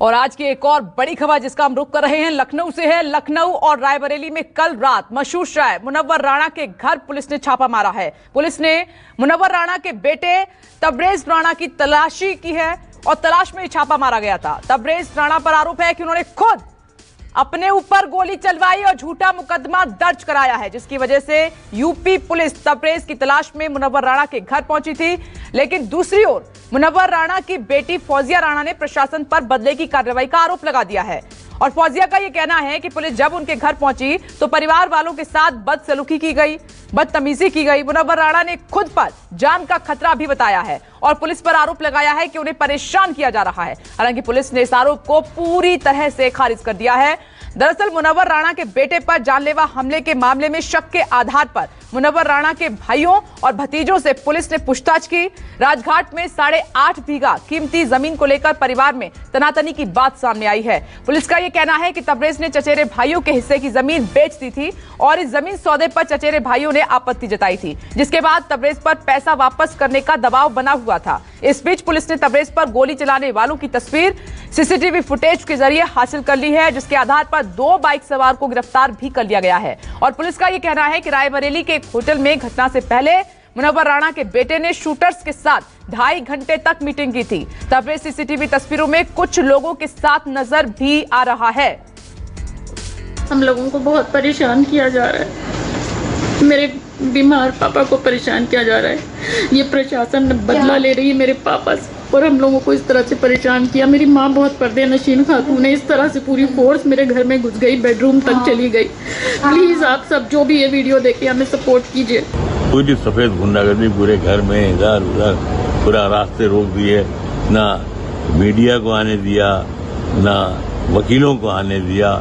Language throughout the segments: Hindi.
और आज की एक और बड़ी खबर जिसका हम रुख कर रहे हैं लखनऊ से है। लखनऊ और रायबरेली में कल रात मशहूर शायर मुनव्वर राणा के घर पुलिस ने छापा मारा है। पुलिस ने मुनव्वर राणा के बेटे तबरेज राणा की तलाशी की है और तलाश में ही छापा मारा गया था। तबरेज राणा पर आरोप है कि उन्होंने खुद अपने ऊपर गोली चलवाई और झूठा मुकदमा दर्ज कराया है, जिसकी वजह से यूपी पुलिस तबरेज की तलाश में मुनव्वर राणा के घर पहुंची थी। लेकिन दूसरी ओर मुनव्वर राणा की बेटी फौजिया राणा ने प्रशासन पर बदले की कार्रवाई का आरोप लगा दिया है और फौजिया का यह कहना है कि पुलिस जब उनके घर पहुंची तो परिवार वालों के साथ बदसलूकी की गई, बदतमीजी की गई। मुनव्वर राणा ने खुद पर जान का खतरा भी बताया है और पुलिस पर आरोप लगाया है कि उन्हें परेशान किया जा रहा है। हालांकि पुलिस ने इस आरोप को पूरी तरह से खारिज कर दिया है। दरअसल मुनव्वर राणा के बेटे पर जानलेवा हमले के मामले में शक के आधार पर मुनव्वर राणा के भाइयों और भतीजों से पुलिस ने पूछताछ की। राजघाट में 8.5 बीघा कीमती जमीन को लेकर परिवार में तनातनी की बात सामने आई है। पुलिस का यह कहना है कि तबरेज ने चचेरे भाइयों के हिस्से की जमीन बेच दी थी और इस जमीन सौदे पर चचेरे भाइयों ने आपत्ति जताई थी, जिसके बाद तबरेज पर पैसा वापस करने का दबाव बना हुआ था। इस बीच पुलिस ने तबरेज पर गोली चलाने वालों की तस्वीर सीसीटीवी फुटेज के जरिए हासिल कर ली है, जिसके आधार पर 2 बाइक सवार को गिरफ्तार भी कर लिया गया है। और पुलिस का यह कहना है कि रायबरेली के एक होटल में घटना से पहले मुनव्वर राणा के बेटे ने शूटर्स के साथ 2.5 घंटे तक मीटिंग की थी। तबरेज सीसीटीवी तस्वीरों में कुछ लोगों के साथ नजर भी आ रहा है। हम लोगों को बहुत परेशान किया जा रहा है, मेरे बीमार पापा को परेशान किया जा रहा है। ये प्रशासन बदला ले रही है मेरे पापा से और हम लोगों को इस तरह से परेशान किया। मेरी माँ बहुत पर्दे नशीन खातून है, इस तरह से पूरी फोर्स मेरे घर में घुस गई, बेडरूम तक चली गई। प्लीज आप सब जो भी ये वीडियो देखे हमें सपोर्ट कीजिए। पूरी सफेद गुंडागर्दी पूरे घर में इधर उधर पूरा रास्ते रोक दिए, ना मीडिया को आने दिया ना वकीलों को आने दिया।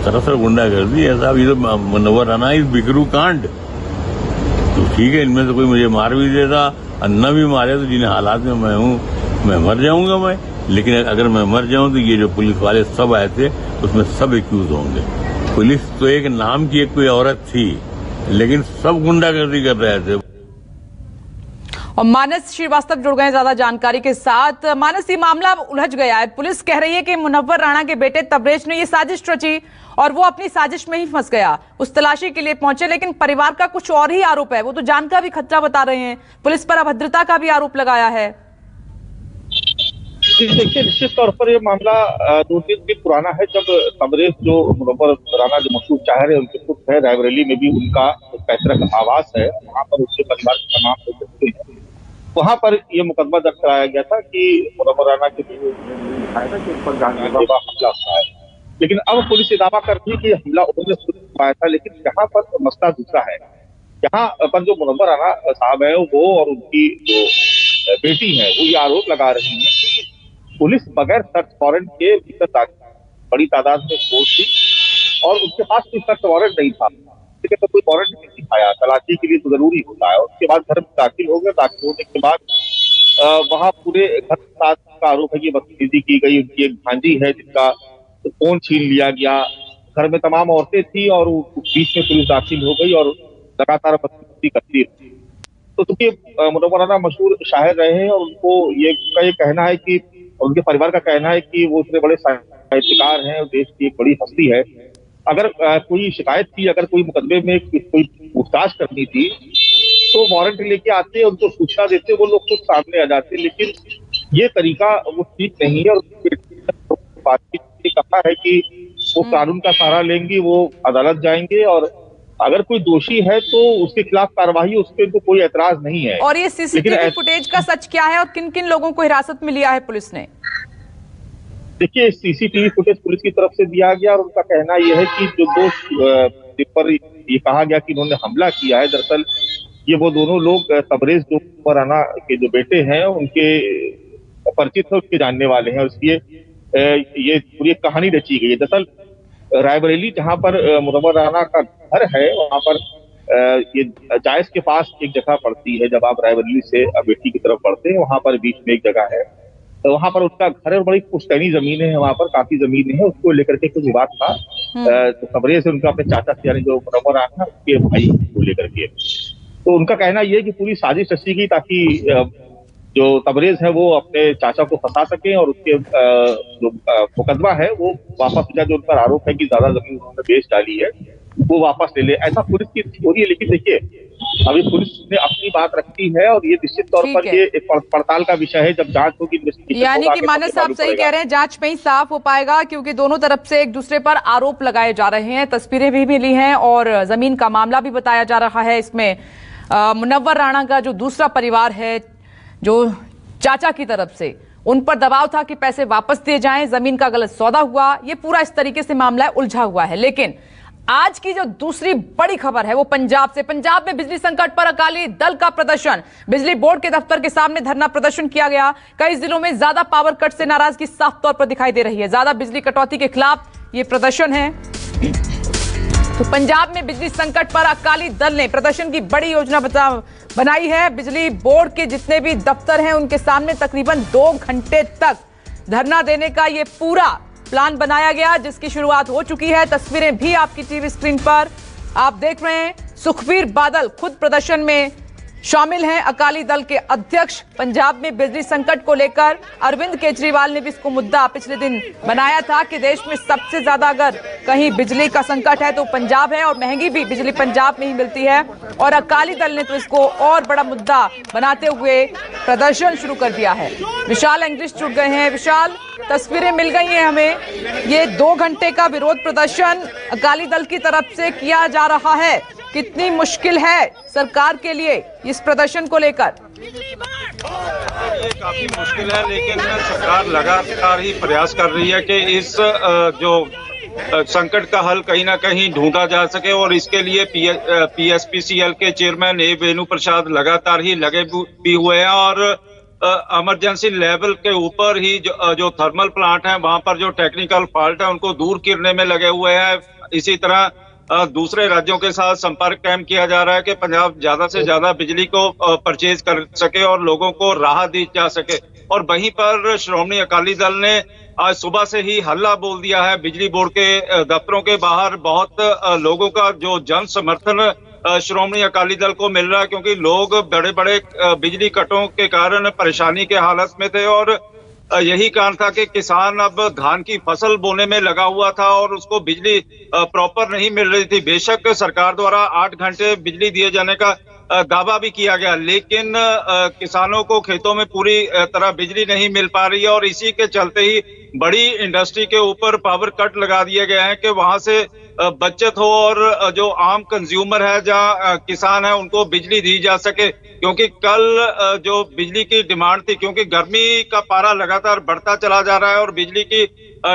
सरासर गुंडागर्दी है साहब। ये तो मुनव्वर राणा इस बिकरू कांड। तो ठीक है, इनमें से कोई मुझे मार भी देता और न भी मारे तो जिन हालात में मैं हूँ मैं मर जाऊंगा मैं। लेकिन अगर मैं मर जाऊं तो ये जो पुलिस वाले सब आए थे उसमें सब एक्यूज होंगे। पुलिस तो एक नाम की एक कोई औरत थी, लेकिन सब गुंडागर्दी कर रहे थे। और मानस श्रीवास्तव जुड़ गए ज्यादा जानकारी के साथ। मानस, ये मामला अब उलझ गया है। पुलिस कह रही है कि मुनव्वर राणा के बेटे तबरेज ने ये साजिश रची और वो अपनी साजिश में ही फंस गया। उस तलाशी के लिए पहुंचे, लेकिन परिवार का कुछ और ही आरोप है। वो तो जान का भी खतरा बता रहे हैं, पुलिस पर अभद्रता का भी आरोप लगाया है। देखिए, निश्चित तौर पर ये मामला 2-3 दिन पुराना है, जब तबरेज जो मुनव्वर राणा जो मशहूर शायर है उनके पुत्र है, रायबरेली में भी उनका पैतृक आवास है, वहाँ पर उसके परिवार के तमाम लोग रहते हैं। वहाँ पर ये मुकदमा दर्ज कराया गया था कि मुनव्वर राणा के उन पर जानलेवा हमला हुआ है। लेकिन अब पुलिस ये दावा करती है कि हमला उन्होंने खुद करवाया था। लेकिन यहाँ पर मसला दूसरा है। यहाँ पर जो मुनव्वर राणा साहब है वो और उनकी जो बेटी है वो ये आरोप लगा रही है कि पुलिस बगैर सर्च वारंट के भीतर बड़ी तादाद में फोर्स थी और उसके पास कोई सर्च वारंट नहीं था। तो कोई वारंट नहीं दिखाया, तलाशी के लिए तो जरूरी होता है। उसके बाद घर में दाखिल हो गए। दाखिल होने के बाद वहाँ पूरे घर के साथ का आरोप है कि बदतमीजी की गई। उनकी एक भांजी है जिसका फोन छीन लिया गया। घर में तमाम औरतें थी और बीच में पुलिस दाखिल हो गई और लगातार बदतमीजी करती रही। तो चूंकि मुनव्वर राणा मशहूर शायर रहे हैं और उनको ये कहना है कि उनके परिवार का कहना है कि वो इतने बड़े साहित्यकार हैं और देश की एक बड़ी हस्ती है। अगर कोई शिकायत थी, अगर कोई मुकदमे में कोई पूछताछ करनी थी तो वारंट लेके आते, उनको सूचना देते, वो लोग खुद सामने आ जाते। लेकिन ये तरीका वो ठीक नहीं है। और बातचीत कहा है कि वो कानून का सहारा लेंगी, वो अदालत जाएंगे और अगर कोई दोषी है तो उसके खिलाफ कार्रवाई, उस पर तो कोई ऐतराज नहीं है। और ये सीसीटीवी फुटेज का सच क्या है और किन किन लोगों को हिरासत में लिया है पुलिस ने? देखिए, सीसीटीवी फुटेज पुलिस की तरफ से दिया गया और उनका कहना यह है कि जो दो पर ये कहा गया कि इन्होंने हमला किया है, दरअसल ये वो दोनों लोग तबरेज जो मुनव्वर राणा के जो बेटे हैं उनके परिचित है, उसके जानने वाले हैं। इसलिए ये पूरी कहानी रची गई है। दरअसल रायबरेली जहाँ पर मुनव्वर राणा का घर है वहाँ पर ये जायस के पास एक जगह पड़ती है। जब आप रायबरेली से अमेठी की तरफ बढ़ते हैं वहाँ पर बीच में एक जगह है, तो वहाँ पर उसका घर है और बड़ी पुश्तैनी जमीन है, वहाँ पर काफी जमीन है। उसको लेकर के कुछ विवाद था। तो तबरेज से उनका अपने चाचा से यानी जो मुनव्वर राणा उसके भाई को लेकर के, तो उनका कहना यह है कि पूरी साजिश रची गई ताकि जो तबरेज है वो अपने चाचा को फंसा सके और उसके जो मुकदमा है वो वापस, जो उन पर आरोप है कि ज्यादा जमीन उन्होंने बेच डाली है, वो वापस ले ले, ऐसा पुलिस की हो रही है। लेकिन देखिए, अभी पुलिस ने अपनी बात रखी है और ये निश्चित तौर पर ये एक पड़ताल का विषय है। जब जांच होगी, यानी कि मानस साहब सही कह रहे हैं, जांच में ही साफ हो पाएगा, क्योंकि दोनों तरफ से एक दूसरे पर आरोप लगाए जा रहे हैं। तस्वीरें भी मिली हैं और जमीन का मामला भी बताया जा रहा है। इसमें मुनव्वर राणा का जो दूसरा परिवार है, जो चाचा की तरफ से, उन पर दबाव था कि पैसे वापस दिए जाएं, जमीन का गलत सौदा हुआ, ये पूरा इस तरीके से मामला उलझा हुआ है। लेकिन आज की जो दूसरी बड़ी खबर है वो पंजाब से। पंजाब में बिजली संकट पर अकाली दल का प्रदर्शन, बिजली बोर्ड के दफ्तर के सामने धरना प्रदर्शन किया गया। कई जिलों में ज्यादा पावर कट से नाराजगी साफ तौर पर दिखाई दे रही है। ज्यादा बिजली कटौती के खिलाफ ये प्रदर्शन है। तो पंजाब में बिजली संकट पर अकाली दल ने प्रदर्शन की बड़ी योजना बनाई है। बिजली बोर्ड के जितने भी दफ्तर हैं उनके सामने तकरीबन 2 घंटे तक धरना देने का ये पूरा प्लान बनाया गया, जिसकी शुरुआत हो चुकी है। तस्वीरें भी आपकी टीवी स्क्रीन पर आप देख रहे हैं। सुखबीर बादल खुद प्रदर्शन में शामिल हैं। अकाली दल के अध्यक्ष पंजाब में बिजली संकट को लेकर अरविंद केजरीवाल ने भी इसको मुद्दा पिछले दिन बनाया था कि देश में सबसे ज्यादा अगर कहीं बिजली का संकट है तो पंजाब है, और महंगी भी बिजली पंजाब में ही मिलती है। और अकाली दल ने तो इसको और बड़ा मुद्दा बनाते हुए प्रदर्शन शुरू कर दिया है। विशाल एंग्रिश जुड़ गए हैं। विशाल, तस्वीरें मिल गई हैं हमें। ये 2 घंटे का विरोध प्रदर्शन अकाली दल की तरफ से किया जा रहा है। कितनी मुश्किल है सरकार के लिए इस प्रदर्शन को लेकर? ये काफी मुश्किल है, लेकिन सरकार लगातार ही प्रयास कर रही है कि इस जो संकट का हल कहीं ना कहीं ढूंढा जा सके, और इसके लिए PSPCL के चेयरमैन ए वेणु प्रसाद लगातार ही लगे भी हुए हैं। और इमरजेंसी लेवल के ऊपर ही जो थर्मल प्लांट है वहां पर जो टेक्निकल फॉल्ट है उनको दूर करने में लगे हुए हैं। इसी तरह दूसरे राज्यों के साथ संपर्क कायम किया जा रहा है कि पंजाब ज्यादा से ज्यादा बिजली को परचेज कर सके और लोगों को राहत दी जा सके। और वहीं पर श्रोमणी अकाली दल ने आज सुबह से ही हल्ला बोल दिया है। बिजली बोर्ड के दफ्तरों के बाहर बहुत लोगों का जो जन समर्थन श्रोमणी अकाली दल को मिल रहा है, क्योंकि लोग बड़े बड़े बिजली कटों के कारण परेशानी के हालत में थे। और यही कारण था कि किसान अब धान की फसल बोने में लगा हुआ था और उसको बिजली प्रॉपर नहीं मिल रही थी। बेशक सरकार द्वारा 8 घंटे बिजली दिए जाने का दावा भी किया गया, लेकिन किसानों को खेतों में पूरी तरह बिजली नहीं मिल पा रही है। और इसी के चलते ही बड़ी इंडस्ट्री के ऊपर पावर कट लगा दिए गए हैं कि वहां से बचत हो और जो आम कंज्यूमर है, जहां किसान है, उनको बिजली दी जा सके। क्योंकि कल जो बिजली की डिमांड थी, क्योंकि गर्मी का पारा लगातार बढ़ता चला जा रहा है और बिजली की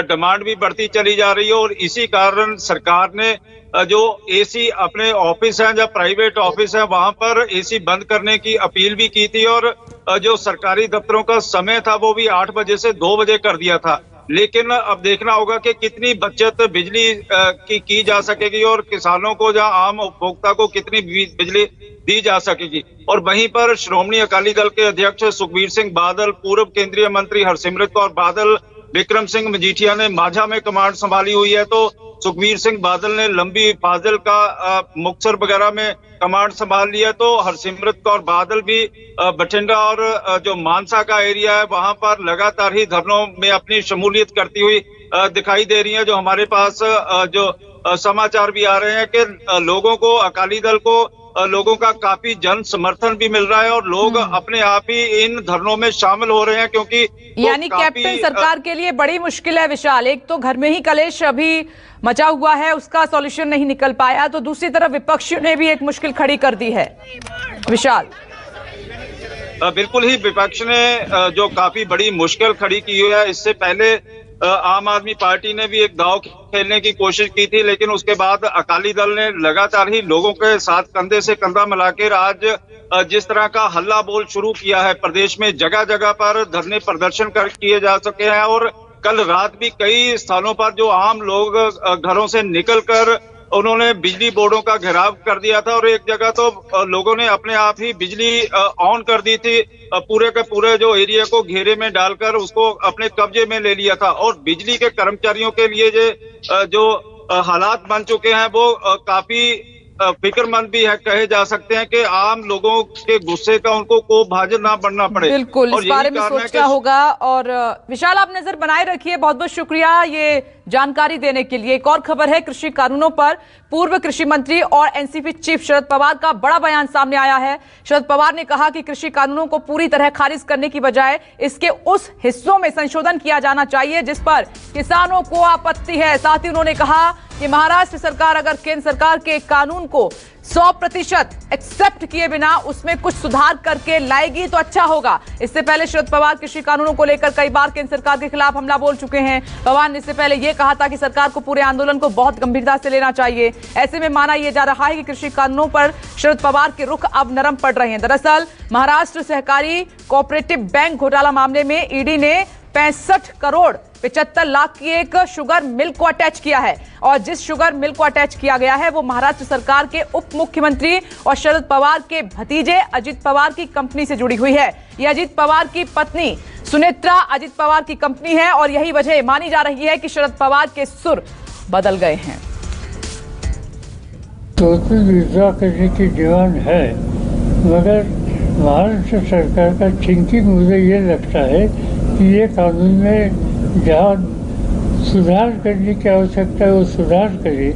डिमांड भी बढ़ती चली जा रही है, और इसी कारण सरकार ने जो एसी अपने ऑफिस हैं या प्राइवेट ऑफिस है वहां पर एसी बंद करने की अपील भी की थी। और जो सरकारी दफ्तरों का समय था वो भी 8 बजे से 2 बजे कर दिया था। लेकिन अब देखना होगा कि कितनी बचत बिजली की जा सकेगी और किसानों को या आम उपभोक्ता को कितनी बिजली दी जा सकेगी। और वहीं पर श्रोमणी अकाली दल के अध्यक्ष सुखबीर सिंह बादल, पूर्व केंद्रीय मंत्री हरसिमरत कौर बादल, विक्रम सिंह मजीठिया ने माझा में कमांड संभाली हुई है, तो सुखबीर सिंह बादल ने लंबी फाजिल का मुक्तसर वगैरह में कमांड संभाल लिया। तो हरसिमरत कौर बादल भी बठिंडा और जो मानसा का एरिया है वहां पर लगातार ही धरनों में अपनी शमूलियत करती हुई दिखाई दे रही है। जो हमारे पास जो समाचार भी आ रहे हैं कि लोगों को, अकाली दल को लोगों का काफी जन समर्थन भी मिल रहा है और लोग अपने आप ही इन धरनों में शामिल हो रहे हैं, क्योंकि यानी कैप्टन सरकार के लिए बड़ी मुश्किल है विशाल। एक तो घर में ही कलेश अभी मचा हुआ है, उसका सॉल्यूशन नहीं निकल पाया, तो दूसरी तरफ विपक्षियों ने भी एक मुश्किल खड़ी कर दी है विशाल। बिल्कुल ही, विपक्ष ने जो काफी बड़ी मुश्किल खड़ी की है। इससे पहले आम आदमी पार्टी ने भी एक दांव खेलने की कोशिश की थी, लेकिन उसके बाद अकाली दल ने लगातार ही लोगों के साथ कंधे से कंधा मिलाकर आज जिस तरह का हल्ला बोल शुरू किया है, प्रदेश में जगह जगह पर धरने प्रदर्शन किए जा सके हैं। और कल रात भी कई स्थानों पर जो आम लोग घरों से निकलकर उन्होंने बिजली बोर्डों का घेराव कर दिया था, और एक जगह तो लोगों ने अपने आप ही बिजली ऑन कर दी थी, पूरे के पूरे जो एरिया को घेरे में डालकर उसको अपने कब्जे में ले लिया था। और बिजली के कर्मचारियों के लिए जो हालात बन चुके हैं वो काफी फिक्रमंद भी है, कहे जा सकते हैं कि आम लोगों के गुस्से का उनको को भाजन ना बनना पड़े। बिल्कुल, इस बारे में सोचना होगा। और विशाल, आप नजर बनाए रखिए। बहुत बहुत शुक्रिया ये जानकारी देने के लिए। एक और खबर है कृषि कानूनों पर। पूर्व कृषि मंत्री और एनसीपी चीफ शरद पवार का बड़ा बयान सामने आया है। शरद पवार ने कहा कि कृषि कानूनों को पूरी तरह खारिज करने की बजाय इसके उस हिस्सों में संशोधन किया जाना चाहिए जिस पर किसानों को आपत्ति है। साथ ही उन्होंने कहा कि महाराष्ट्र सरकार अगर केंद्र सरकार के कानून को 100% एक्सेप्ट किए बिना उसमें कुछ सुधार करके लाएगी तो अच्छा होगा। इससे पहले शरद पवार कृषि कानूनों को लेकर कई बार केंद्र सरकार के खिलाफ हमला बोल चुके हैं। पवार ने इससे पहले यह कहा था कि सरकार को पूरे आंदोलन को बहुत गंभीरता से लेना चाहिए। ऐसे में माना यह जा रहा है कि कृषि कानूनों पर शरद पवार के रुख अब नरम पड़ रहे हैं। दरअसल महाराष्ट्र सहकारी कोऑपरेटिव बैंक घोटाला मामले में ईडी ने 65 करोड़ 75 लाख की एक शुगर मिल को अटैच किया है। और जिस शुगर मिल को अटैच किया गया है वो महाराष्ट्र सरकार के उप मुख्यमंत्री और शरद पवार के भतीजे अजित पवार की कंपनी से जुड़ी हुई है। यह अजित पवार की पत्नी सुनेत्रा अजित पवार की कंपनी है और यही वजह मानी जा रही है कि शरद पवार के सुर बदल गए हैं। तो विड्रॉ करने की डिमांड है, मगर महाराष्ट्र सरकार का थिंकिंग मुझे ये लगता है कि ये कानून में जहाँ सुधार करने की आवश्यकता है वो सुधार करे।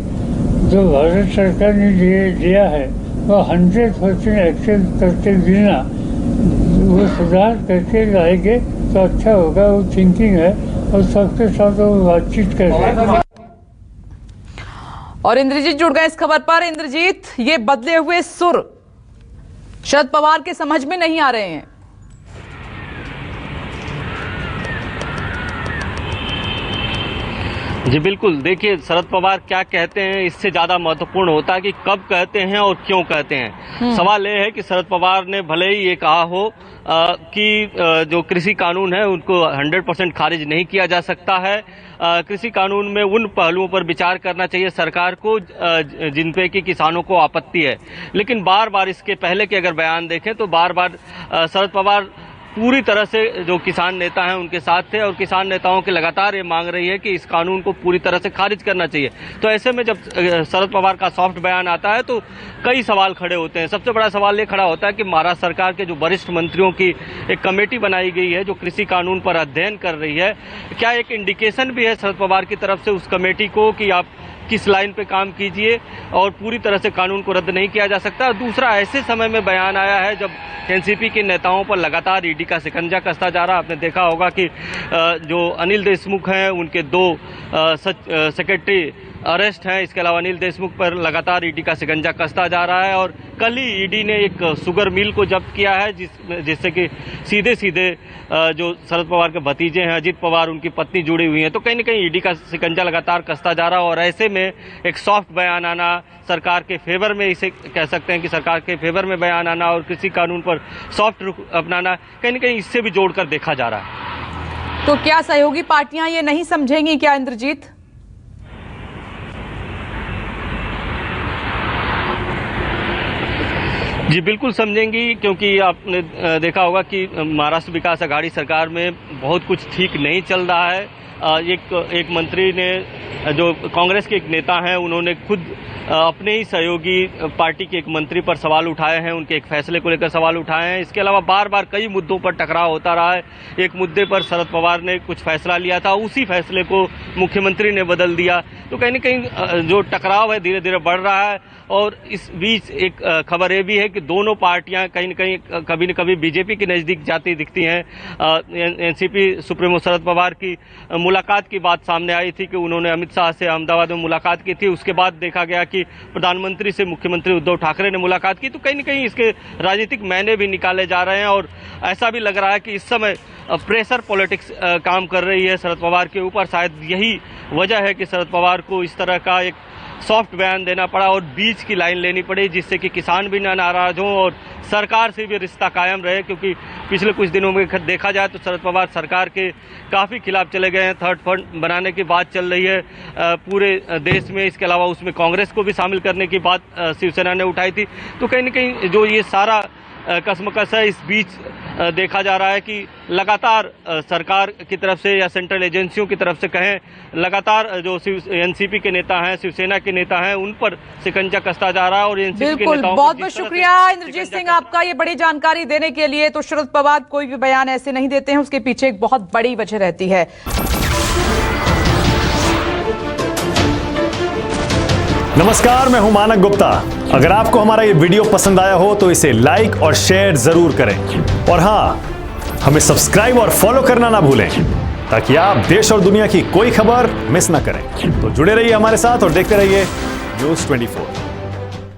जो भारत सरकार ने दिया है वो 100% एक्सेप्ट करते बिना वो सुधार करके लाएंगे तो अच्छा होगा। वो थिंकिंग है और सबके साथ वो बातचीत कर रहे हैं। और इंद्रजीत जुड़ गए इस खबर पर। इंद्रजीत, ये बदले हुए सुर शरद पवार के समझ में नहीं आ रहे हैं। जी बिल्कुल, देखिए शरद पवार क्या कहते हैं इससे ज्यादा महत्वपूर्ण होता है कि कब कहते हैं और क्यों कहते हैं। सवाल यह है कि शरद पवार ने भले ही ये कहा हो कि जो कृषि कानून है उनको 100% खारिज नहीं किया जा सकता है। कृषि कानून में उन पहलुओं पर विचार करना चाहिए सरकार को जिन पे कि किसानों को आपत्ति है, लेकिन बार बार इसके पहले के अगर बयान देखें तो बार बार शरद पवार पूरी तरह से जो किसान नेता हैं उनके साथ थे और किसान नेताओं की लगातार ये मांग रही है कि इस कानून को पूरी तरह से खारिज करना चाहिए। तो ऐसे में जब शरद पवार का सॉफ्ट बयान आता है तो कई सवाल खड़े होते हैं। सबसे बड़ा सवाल ये खड़ा होता है कि महाराष्ट्र सरकार के जो वरिष्ठ मंत्रियों की एक कमेटी बनाई गई है जो कृषि कानून पर अध्ययन कर रही है, क्या एक इंडिकेशन भी है शरद पवार की तरफ से उस कमेटी को कि आप किस लाइन पे काम कीजिए और पूरी तरह से कानून को रद्द नहीं किया जा सकता। दूसरा, ऐसे समय में बयान आया है जब एनसीपी के नेताओं पर लगातार ईडी का शिकंजा कसता जा रहा। आपने देखा होगा कि जो अनिल देशमुख हैं उनके 2 सेक्रेटरी अरेस्ट हैं। इसके अलावा अनिल देशमुख पर लगातार ईडी का शिकंजा कसता जा रहा है और कल ही ईडी ने एक शुगर मिल को जब्त किया है जिससे कि सीधे सीधे जो शरद पवार के भतीजे हैं अजित पवार उनकी पत्नी जुड़ी हुई हैं। तो कहीं न कहीं ईडी का शिकंजा लगातार कसता जा रहा है और ऐसे में एक सॉफ्ट बयान आना सरकार के फेवर में, इसे कह सकते हैं कि सरकार के फेवर में बयान आना और कृषि कानून पर सॉफ्ट रुख अपनाना कहीं न कहीं इससे भी जोड़कर देखा जा रहा है। तो क्या सहयोगी पार्टियां ये नहीं समझेंगी क्या इंद्रजीत? जी बिल्कुल समझेंगी, क्योंकि आपने देखा होगा कि महाराष्ट्र विकास आघाड़ी सरकार में बहुत कुछ ठीक नहीं चल रहा है। एक मंत्री ने, जो कांग्रेस के एक नेता हैं, उन्होंने खुद अपने ही सहयोगी पार्टी के एक मंत्री पर सवाल उठाए हैं, उनके एक फैसले को लेकर सवाल उठाए हैं। इसके अलावा बार बार कई मुद्दों पर टकराव होता रहा है। एक मुद्दे पर शरद पवार ने कुछ फैसला लिया था, उसी फैसले को मुख्यमंत्री ने बदल दिया। तो कहीं न कहीं जो टकराव है धीरे धीरे बढ़ रहा है। और इस बीच एक खबर ये भी है कि दोनों पार्टियां कहीं न कहीं कभी न कभी बीजेपी के नज़दीक जाती दिखती हैं। एनसीपी सुप्रीमो शरद पवार की मुलाकात की बात सामने आई थी कि उन्होंने अमित शाह से अहमदाबाद में मुलाकात की थी। उसके बाद देखा गया कि प्रधानमंत्री से मुख्यमंत्री उद्धव ठाकरे ने मुलाकात की। तो कहीं न कहीं इसके राजनीतिक मायने भी निकाले जा रहे हैं और ऐसा भी लग रहा है कि इस समय प्रेशर पॉलिटिक्स काम कर रही है शरद पवार के ऊपर। शायद यही वजह है कि शरद पवार को इस तरह का एक सॉफ्ट बयान देना पड़ा और बीच की लाइन लेनी पड़ी, जिससे कि किसान भी ना नाराज हों और सरकार से भी रिश्ता कायम रहे। क्योंकि पिछले कुछ दिनों में देखा जाए तो शरद पवार सरकार के काफ़ी खिलाफ चले गए हैं। थर्ड फ्रंट बनाने की बात चल रही है पूरे देश में। इसके अलावा उसमें कांग्रेस को भी शामिल करने की बात शिवसेना ने उठाई थी। तो कहीं न कहीं जो ये सारा कसमकस है। इस बीच देखा जा रहा है कि लगातार सरकार की तरफ से या सेंट्रल एजेंसियों की तरफ से कहें, लगातार जो एनसीपी के नेता हैं, शिवसेना के नेता हैं, उन पर शिकंजा कसता जा रहा है। और एनसीपी के बिल्कुल, नेताओं बहुत बहुत शुक्रिया इंद्रजीत सिंह आपका ये बड़ी जानकारी देने के लिए। तो शरद पवार कोई भी बयान ऐसे नहीं देते हैं, उसके पीछे एक बहुत बड़ी वजह रहती है। नमस्कार, मैं हूं मानक गुप्ता। अगर आपको हमारा ये वीडियो पसंद आया हो तो इसे लाइक और शेयर जरूर करें, और हां, हमें सब्सक्राइब और फॉलो करना ना भूलें ताकि आप देश और दुनिया की कोई खबर मिस ना करें। तो जुड़े रहिए हमारे साथ और देखते रहिए News 24।